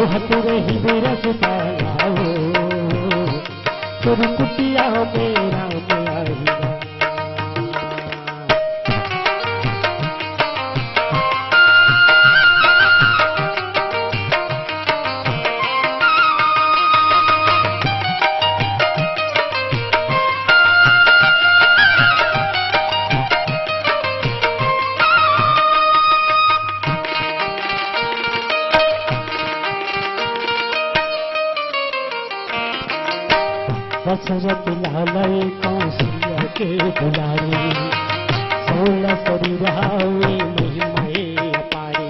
जोहत रही बिरस तालाओ तुर कुटिया मेरा मयाहिया। दशरथ लालय कौशल्या के दुलारे 16 सरी रहावे महिमाए अपारे।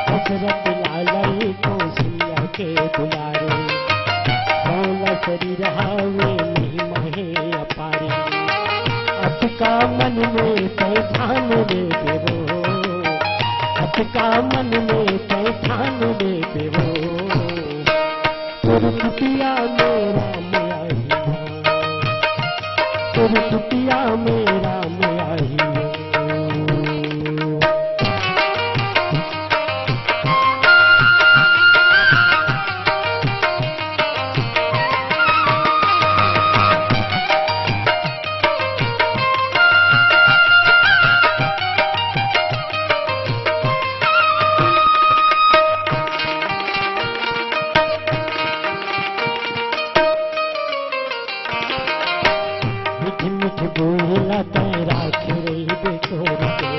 दशरथ लालय कौशल्या के दुलारे 16 सरी रहावे महिमाए अपारे। अटका मन में पैठान ले देवो, अटका मन में पैठान ले देवो तुर कुटिया मेरा तुर कुटिया मेरा मयाहिया। बोला तेरा खिरे बेचोर के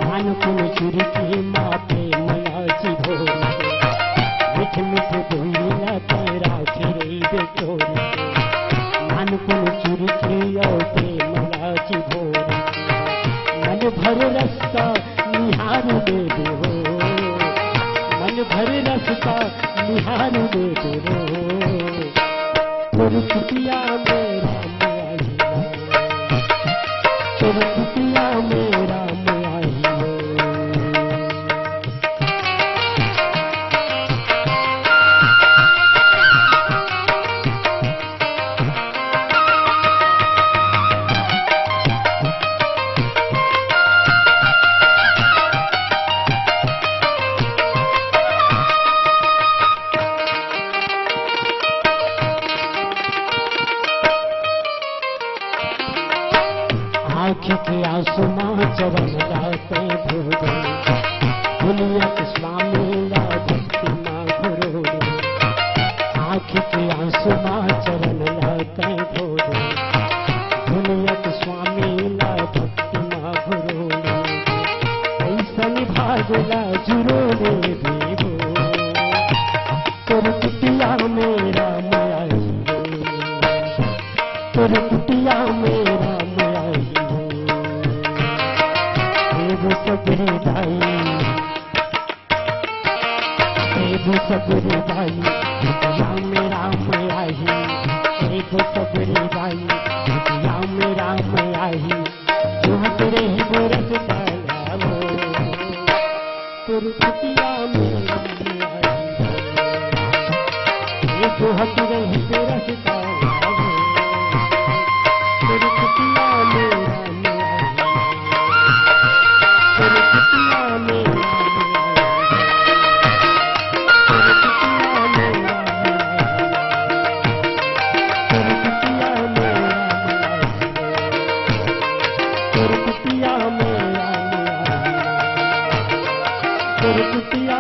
मान कुन चुरी की माते मयाची भोर के। मिठ मिठ बोला तेरा खिरे बेचोर के मान कुन चुरी की औते मयाची भोर के। मन भर रस्ता निहार दे देवो, मन भर रस्ता निहार दे देवो तुर कुटिया मेरा तुर कुटिया मेरा मयाहिया। आँख के आसमां चवन लाते भोरे दुनिया के स्वामी ला भक्ति माँ घरोरे। आँख के आसमां चवन लाते भोरे दुनिया के स्वामी ला भक्ति माँ घरोरे। ऐसा भागला जुरोले देवो तुर कुटिया मेरा मयाहिया, तुर कुटिया मेरा मयाहिया। सबरे भाई देव सबरे भाई राम राम आई। देव सबरे भाई राम राम आई। जोहत रही बरस तालाओ तुर कुटिया मेरा मयाहिया। जोहत रही बरस तालाओ तुर कुटिया मेरा कुटिया